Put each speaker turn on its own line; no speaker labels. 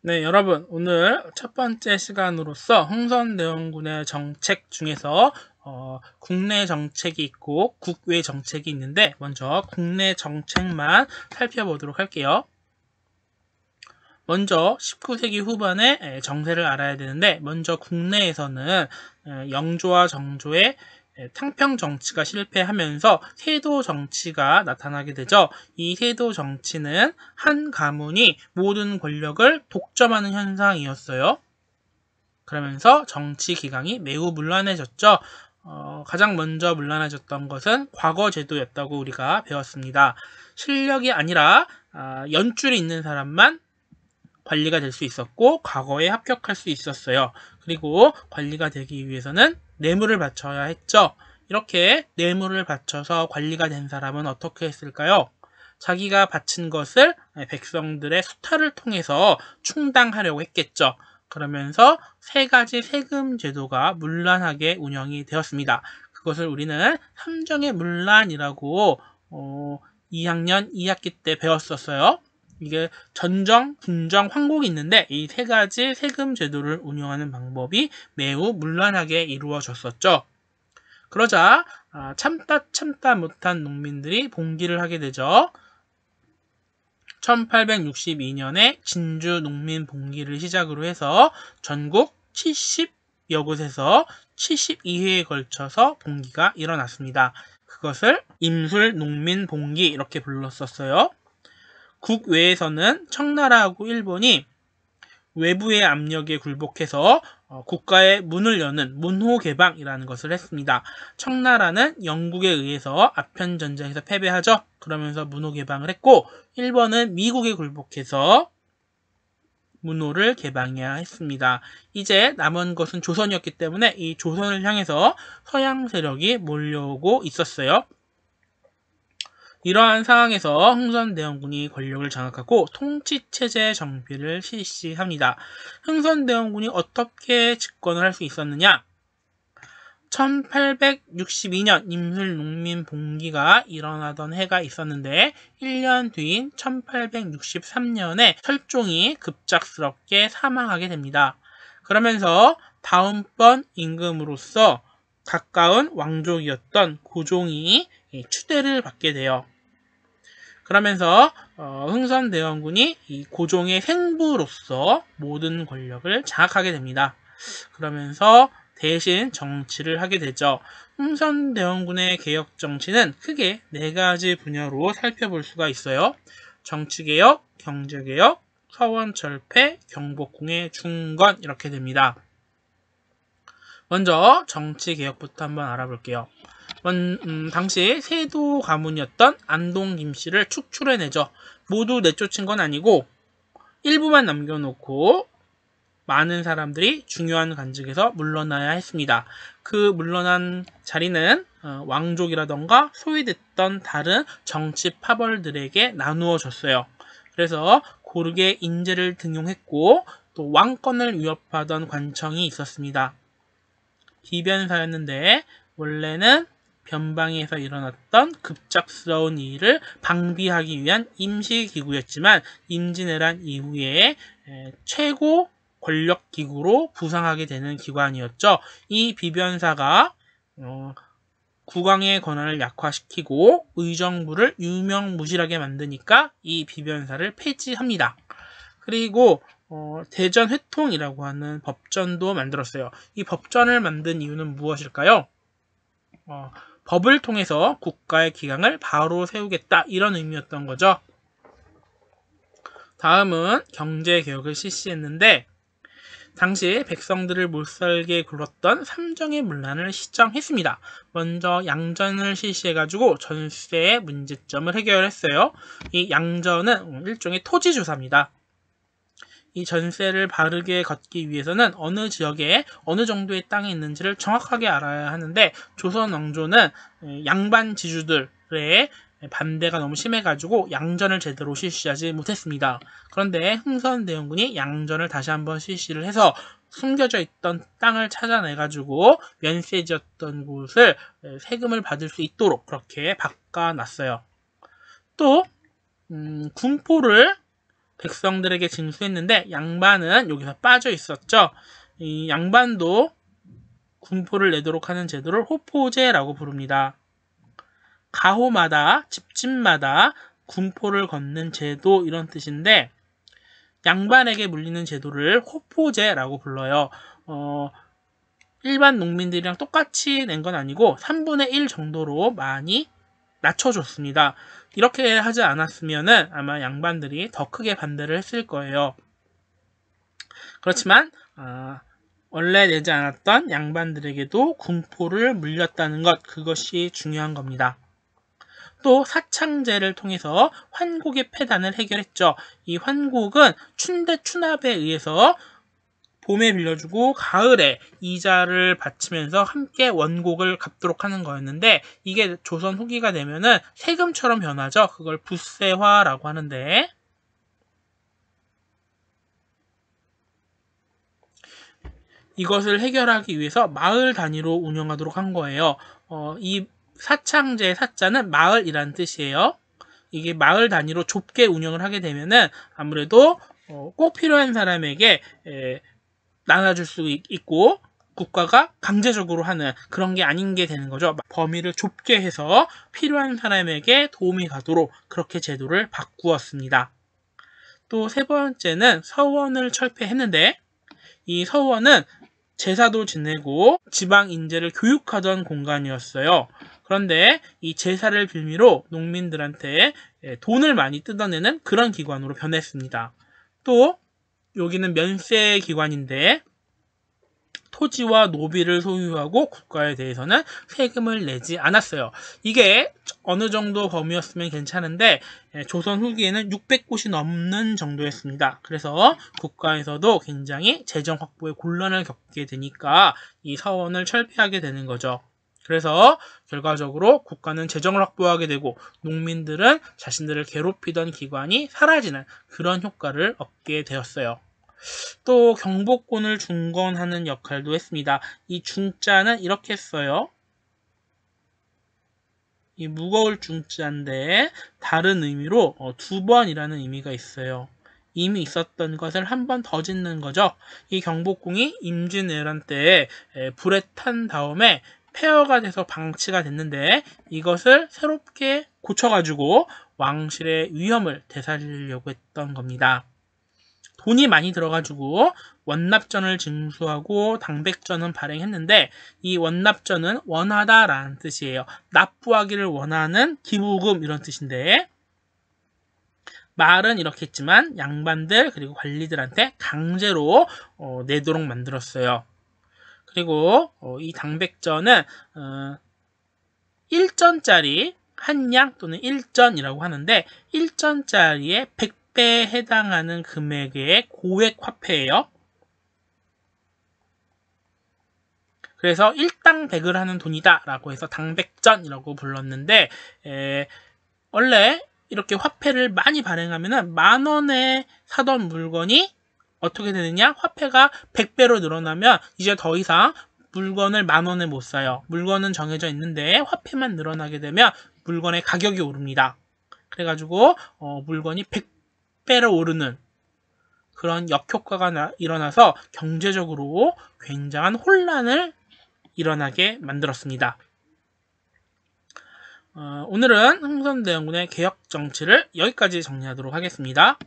네, 여러분, 오늘 첫 번째 시간으로서 흥선대원군의 정책 중에서 국내 정책이 있고 국외 정책이 있는데 먼저 국내 정책만 살펴보도록 할게요. 먼저 19세기 후반의 정세를 알아야 되는데 먼저 국내에서는 영조와 정조의 탕평 정치가 실패하면서 세도 정치가 나타나게 되죠. 이 세도 정치는 한 가문이 모든 권력을 독점하는 현상이었어요. 그러면서 정치 기강이 매우 문란해졌죠. 가장 먼저 문란해졌던 것은 과거제도였다고 우리가 배웠습니다. 실력이 아니라 연줄이 있는 사람만 관리가 될 수 있었고 과거에 합격할 수 있었어요. 그리고 관리가 되기 위해서는 뇌물을 바쳐야 했죠. 이렇게 뇌물을 바쳐서 관리가 된 사람은 어떻게 했을까요? 자기가 바친 것을 백성들의 수탈을 통해서 충당하려고 했겠죠. 그러면서 세 가지 세금 제도가 문란하게 운영이 되었습니다. 그것을 우리는 삼정의 문란이라고 2학년 2학기 때 배웠었어요. 이게 전정, 분정, 황곡이 있는데 이 세 가지 세금 제도를 운영하는 방법이 매우 문란하게 이루어졌었죠. 그러자 참다 못한 농민들이 봉기를 하게 되죠. 1862년에 진주 농민 봉기를 시작으로 해서 전국 70여 곳에서 72회에 걸쳐서 봉기가 일어났습니다. 그것을 임술 농민 봉기 이렇게 불렀었어요. 국외에서는 청나라하고 일본이 외부의 압력에 굴복해서 국가의 문을 여는 문호개방이라는 것을 했습니다. 청나라는 영국에 의해서 아편전쟁에서 패배하죠. 그러면서 문호개방을 했고 일본은 미국에 굴복해서 문호를 개방해야 했습니다. 이제 남은 것은 조선이었기 때문에 이 조선을 향해서 서양 세력이 몰려오고 있었어요. 이러한 상황에서 흥선대원군이 권력을 장악하고 통치체제 정비를 실시합니다. 흥선대원군이 어떻게 집권을 할 수 있었느냐? 1862년 임술농민봉기가 일어나던 해가 있었는데 1년 뒤인 1863년에 설종이 급작스럽게 사망하게 됩니다. 그러면서 다음번 임금으로서 가까운 왕족이었던 고종이 추대를 받게 돼요. 그러면서 흥선대원군이 이 고종의 생부로서 모든 권력을 장악하게 됩니다. 그러면서 대신 정치를 하게 되죠. 흥선대원군의 개혁 정치는 크게 네 가지 분야로 살펴볼 수가 있어요. 정치개혁, 경제개혁, 서원철폐, 경복궁의 중건 이렇게 됩니다. 먼저 정치개혁부터 한번 알아볼게요. 당시 세도 가문이었던 안동 김씨를 축출해내죠. 모두 내쫓은 건 아니고 일부만 남겨놓고 많은 사람들이 중요한 관직에서 물러나야 했습니다. 그 물러난 자리는 왕족이라던가 소외됐던 다른 정치 파벌들에게 나누어졌어요. 그래서 고르게 인재를 등용했고 또 왕권을 위협하던 관청이 있었습니다. 비변사였는데 원래는 변방에서 일어났던 급작스러운 일을 방비하기 위한 임시기구였지만 임진왜란 이후에 최고 권력기구로 부상하게 되는 기관이었죠. 이 비변사가 국왕의 권한을 약화시키고 의정부를 유명무실하게 만드니까 이 비변사를 폐지합니다. 그리고 대전회통이라고 하는 법전도 만들었어요. 이 법전을 만든 이유는 무엇일까요? 법을 통해서 국가의 기강을 바로 세우겠다 이런 의미였던 거죠. 다음은 경제개혁을 실시했는데 당시 백성들을 못살게 굴렀던 삼정의 문란을 시정했습니다. 먼저 양전을 실시해가지고 전세의 문제점을 해결했어요. 이 양전은 일종의 토지조사입니다. 이 전세를 바르게 걷기 위해서는 어느 지역에 어느 정도의 땅이 있는지를 정확하게 알아야 하는데 조선 왕조는 양반 지주들의 반대가 너무 심해가지고 양전을 제대로 실시하지 못했습니다. 그런데 흥선대원군이 양전을 다시 한번 실시를 해서 숨겨져 있던 땅을 찾아내가지고 면세지었던 곳을 세금을 받을 수 있도록 그렇게 바꿔놨어요. 또 군포를 백성들에게 징수했는데 양반은 여기서 빠져 있었죠. 이 양반도 군포를 내도록 하는 제도를 호포제라고 부릅니다. 가호마다, 집집마다 군포를 걷는 제도 이런 뜻인데 양반에게 물리는 제도를 호포제라고 불러요. 일반 농민들이랑 똑같이 낸 건 아니고 3분의 1 정도로 많이 낮춰줬습니다. 이렇게 하지 않았으면 아마 양반들이 더 크게 반대를 했을 거예요. 그렇지만 원래 내지 않았던 양반들에게도 군포를 물렸다는 것, 그것이 중요한 겁니다. 또 사창제를 통해서 환곡의 폐단을 해결했죠. 이 환곡은 춘대 추납에 의해서 봄에 빌려주고 가을에 이자를 바치면서 함께 원곡을 갚도록 하는 거였는데 이게 조선 후기가 되면은 세금처럼 변하죠. 그걸 붓세화라고 하는데 이것을 해결하기 위해서 마을 단위로 운영하도록 한 거예요. 이 사창제의 사자는 마을이란 뜻이에요. 이게 마을 단위로 좁게 운영을 하게 되면은 아무래도 꼭 필요한 사람에게 나눠줄 수 있고 국가가 강제적으로 하는 그런 게 아닌 게 되는 거죠. 범위를 좁게 해서 필요한 사람에게 도움이 가도록 그렇게 제도를 바꾸었습니다. 또 세 번째는 서원을 철폐했는데 이 서원은 제사도 지내고 지방 인재를 교육하던 공간이었어요. 그런데 이 제사를 빌미로 농민들한테 돈을 많이 뜯어내는 그런 기관으로 변했습니다. 또 여기는 면세 기관인데 토지와 노비를 소유하고 국가에 대해서는 세금을 내지 않았어요. 이게 어느 정도 범위였으면 괜찮은데 조선 후기에는 600곳이 넘는 정도였습니다. 그래서 국가에서도 굉장히 재정 확보에 곤란을 겪게 되니까 이 서원을 철폐하게 되는 거죠. 그래서 결과적으로 국가는 재정을 확보하게 되고 농민들은 자신들을 괴롭히던 기관이 사라지는 그런 효과를 얻게 되었어요. 또 경복권을 중건하는 역할도 했습니다. 이 중자는 이렇게 써요. 이 무거울 중자인데 다른 의미로 두 번이라는 의미가 있어요. 이미 있었던 것을 한 번 더 짓는 거죠. 이 경복궁이 임진왜란 때 불에 탄 다음에 폐허가 돼서 방치가 됐는데 이것을 새롭게 고쳐가지고 왕실의 위엄을 되살리려고 했던 겁니다. 돈이 많이 들어가지고 원납전을 징수하고 당백전은 발행했는데 이 원납전은 원하다라는 뜻이에요. 납부하기를 원하는 기부금 이런 뜻인데 말은 이렇게 했지만 양반들 그리고 관리들한테 강제로 내도록 만들었어요. 그리고 이 당백전은 1전짜리 한양 또는 1전이라고 하는데 1전짜리의 100배에 해당하는 금액의 고액 화폐예요. 그래서 1당 100을 하는 돈이다 라고 해서 당백전이라고 불렀는데 원래 이렇게 화폐를 많이 발행하면 10,000원에 사던 물건이 어떻게 되느냐? 화폐가 100배로 늘어나면 이제 더 이상 물건을 10,000원에 못 사요. 물건은 정해져 있는데 화폐만 늘어나게 되면 물건의 가격이 오릅니다. 그래가지고 물건이 100배로 오르는 그런 역효과가 일어나서 경제적으로 굉장한 혼란을 일어나게 만들었습니다. 오늘은 흥선대원군의 개혁정치를 여기까지 정리하도록 하겠습니다.